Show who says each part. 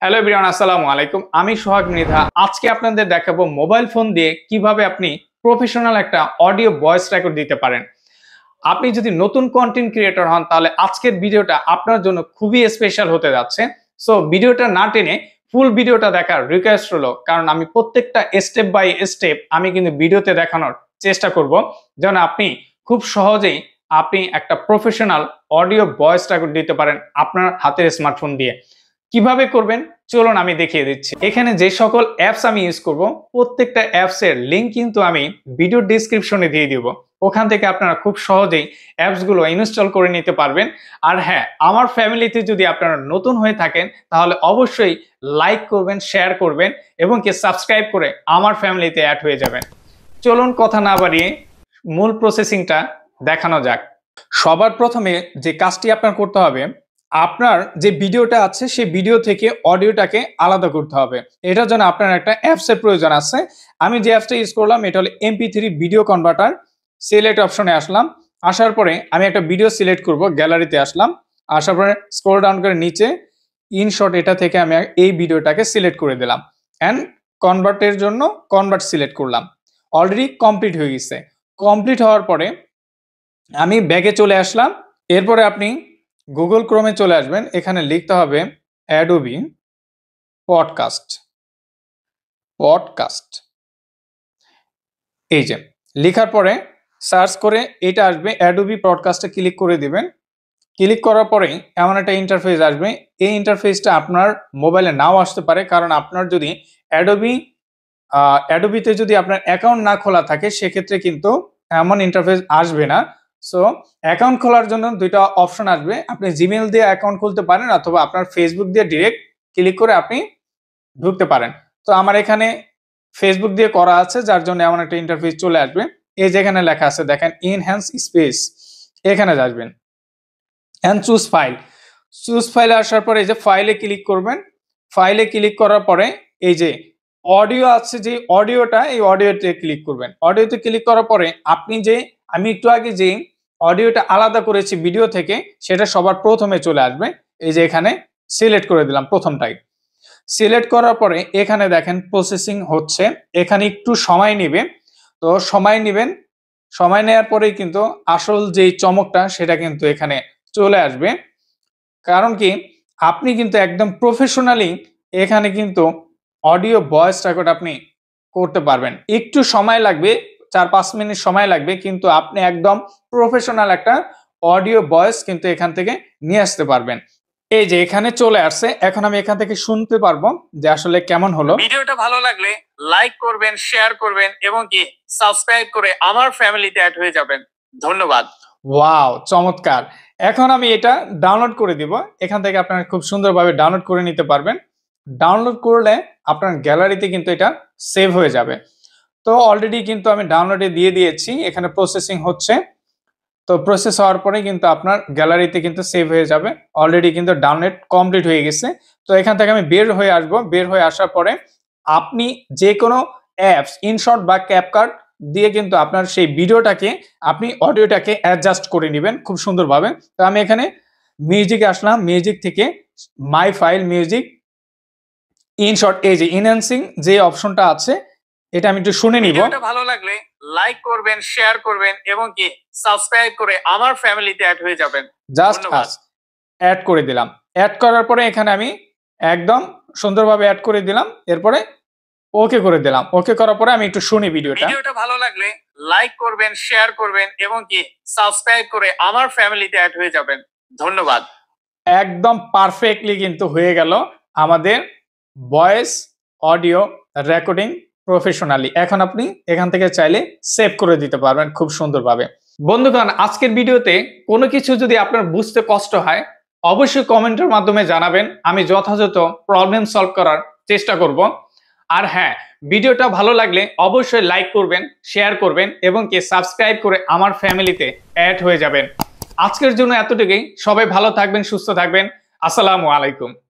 Speaker 1: Hello everyone, আসসালামু আলাইকুম। আমি সোহাগ মৃধা। আজকে আপনাদের দেখাবো মোবাইল ফোন দিয়ে কিভাবে আপনি প্রফেশনাল একটা অডিও ভয়েস রেকর্ড দিতে পারেন। আপনি যদি নতুন কন্টেন্ট ক্রিয়েটর হন তাহলে আজকের ভিডিওটা আপনার জন্য খুবই স্পেশাল হতে যাচ্ছে। সো ভিডিওটা না টেনে ফুল ভিডিওটা দেখার রিকোয়েস্ট হলো, কারণ আমি প্রত্যেকটা স্টেপ বাই স্টেপ আমি কিন্তু ভিডিওতে দেখানোর চেষ্টা করব, যেন আপনি খুব সহজেই আপনি একটা প্রফেশনাল অডিও ভয়েস রেকর্ড দিতে পারেন আপনার হাতের স্মার্টফোন দিয়ে। কিভাবে করবেন চলুন আমি দেখিয়ে দিচ্ছি। এখানে যে সকল অ্যাপস আমি ইউজ করব প্রত্যেকটা অ্যাপস এর লিংক কিন্তু আমি ভিডিও ডেসক্রিপশনে দিয়ে দিব। ওখান থেকে আপনারা খুব সহজেই অ্যাপস গুলো ইনস্টল করে নিতে পারবেন। আর হ্যাঁ, আমার ফ্যামিলিতে যদি আপনারা নতুন হয়ে থাকেন তাহলে অবশ্যই লাইক করবেন, শেয়ার করবেন এবং কি সাবস্ক্রাইব করে আমার ফ্যামিলিতে অ্যাড হয়ে যাবেন। চলুন কথা না বাড়িয়ে মূল প্রসেসিংটা দেখানো যাক। সবার প্রথমে যে কাজটি আপনার করতে হবে, আপনার যে ভিডিওটা আছে সেই ভিডিও থেকে অডিওটাকে আলাদা করতে হবে। এটার জন্য আপনার একটা অ্যাপসের প্রয়োজন আছে। আমি যে অ্যাপসটা ইউজ করলাম এটা হলো MP3 ভিডিও কনভার্টার। সিলেক্ট অপশনে আসলাম, আসার পরে আমি একটা ভিডিও সিলেক্ট করব, গ্যালারিতে আসলাম, আসার পরে স্ক্রল ডাউন করে নিচে ইনশট এটা থেকে আমি এই ভিডিওটাকে সিলেক্ট করে দিলাম অ্যান্ড কনভার্টের জন্য কনভার্ট সিলেক্ট করলাম। অলরেডি কমপ্লিট হয়ে গেছে। কমপ্লিট হওয়ার পরে আমি ব্যাগে চলে আসলাম। এরপরে আপনি গুগল ক্রোমে চলে আসবেন, এখানে লিখতে হবে অ্যাডোবি পডকাস্ট। এই যে লেখার পরে সার্চ করে এটা আসবে, অ্যাডোবি পডকাস্টে ক্লিক করে দিবেন। ক্লিক করার পরে এমন একটা ইন্টারফেস আসবে। এই ইন্টারফেসটা আপনার মোবাইলে নাও আসতে পারে, কারণ আপনার যদি অ্যাডোবিতে যদি আপনার অ্যাকাউন্ট না খোলা থাকে সেক্ষেত্রে কিন্তু এমন ইন্টারফেস আসবে না। সো অ্যাকাউন্ট খোলার জন্য দুইটা অপশন আসবে, আপনি জিমেল দিয়ে অ্যাকাউন্ট খুলতে পারেন অথবা আপনার ফেসবুক দিয়ে ডিরেক্ট ক্লিক করে আপনি ঢুকতে পারেন। তো আমার এখানে ফেসবুক দিয়ে করা আছে, যার জন্য এমন একটা ইন্টারফেস চলে আসবে। এই যেখানে লেখা আছে দেখেন ইনহ্যান্স স্পেস, এখানে আসবেন এন্ড চুজ ফাইলে আসার পরে এই যে ফাইলে ক্লিক করবেন। ফাইলে ক্লিক করার পরে এই যে অডিও আছে, যে অডিওটা, এই অডিওতে ক্লিক করবেন। অডিওতে ক্লিক করার পরে আপনি যে আমি একটু আগে যে অডিওটা আলাদা করেছি ভিডিও থেকে সেটা সবার প্রথমে চলে আসবে। এই যে এখানে সিলেক্ট করে দিলাম প্রথমটাই। সিলেক্ট করার পরে এখানে দেখেন প্রসেসিং হচ্ছে, এখানে একটু সময় নেবে। তো সময় নেবেন, সময় নেওয়ার পরেই কিন্তু আসল যেই চমকটা সেটা কিন্তু এখানে চলে আসবে। কারণ কি, আপনি কিন্তু একদম প্রফেশনালি এখানে কিন্তু অডিও ভয়েস রেকর্ড আপনি করতে পারবেন। একটু সময় লাগবে, 4-5 মিনিট সময় লাগবে, কিন্তু আপনি একদম প্রফেশনাল একটা অডিও ভয়েস কিন্তু এখান থেকে নিয়ে আসতে পারবেন। এই যে এখানে চলে আসছে, এখন আমি এখান থেকে শুনতে পারবো যে আসলে কেমন হলো। ভিডিওটা ভালো লাগলে লাইক করবেন, শেয়ার করবেন এবং কি সাবস্ক্রাইব করে আমার ফ্যামিলিতে অ্যাড হয়ে যাবেন। ধন্যবাদ। ওয়াও, চমৎকার। এখন আমি এটা ডাউনলোড করে দিব। এখান থেকে আপনারা খুব সুন্দরভাবে ডাউনলোড করে নিতে পারবেন। ডাউনলোড করলে আপনার গ্যালারিতে কিন্তু এটা সেভ হয়ে যাবে। তো অলরেডি কিন্তু আমি ডাউনলোডে দিয়ে দিয়েছি, এখানে প্রসেসিং হচ্ছে। তো প্রসেস হওয়ার পরে কিন্তু আপনার গ্যালারিতে কিন্তু সেভ হয়ে যাবে। অলরেডি কিন্তু ডাউনলোড কমপ্লিট হয়ে গেছে। তো এখান থেকে আমি বের হয়ে আসবো। বের হয়ে আসার পরে আপনি যে কোনো অ্যাপস ইনশট বা ক্যাপকাট দিয়ে কিন্তু আপনার সেই ভিডিওটাকে আপনি অডিওটাকে অ্যাডজাস্ট করে নেবেন খুব সুন্দরভাবে। তো আমি এখানে মিউজিকে আসলাম, মিউজিক থেকে মাই ফাইল মিউজিক ইনশট, এই যে ইনহ্যান্সিং যে অপশনটা আছে এটা আমি একটু শুনে নিব। ভিডিওটা ভালো লাগলে লাইক করবেন, শেয়ার করবেন এবং কি সাবস্ক্রাইব করে আমার ফ্যামিলিতে অ্যাড হয়ে যাবেন। জাস্ট অ্যাড করে দিলাম। অ্যাড করার পরে এখানে আমি একদম সুন্দরভাবে অ্যাড করে দিলাম। এরপরে ওকে করে দিলাম। ওকে করার পরে আমি একটু শুনি ভিডিওটা ভালো লাগলে লাইক করবেন, শেয়ার করবেন এবং কি সাবস্ক্রাইব করে আমার ফ্যামিলিতে অ্যাড হয়ে যাবেন। ধন্যবাদ। একদম পারফেক্টলি কিন্তু হয়ে গেল আমাদের ভয়েস অডিও রেকর্ডিং প্রফেশনালি। এখন আপনি এখান থেকে চাইলে সেভ করে দিতে পারবেন খুব সুন্দরভাবে। বন্ধুগণ, আজকের ভিডিওতে কোনো কিছু যদি আপনার বুঝতে কষ্ট হয় অবশ্যই কমেন্টের মাধ্যমে জানাবেন, আমি যথাযথ প্রবলেম সলভ করার চেষ্টা করব। আর হ্যাঁ, ভিডিওটা ভালো লাগলে অবশ্যই লাইক করবেন, শেয়ার করবেন এবং কি সাবস্ক্রাইব করে আমার ফ্যামিলিতে অ্যাড হয়ে যাবেন। আজকের জন্য এতটুকুই। সবাই ভালো থাকবেন, সুস্থ থাকবেন। আসসালামু আলাইকুম।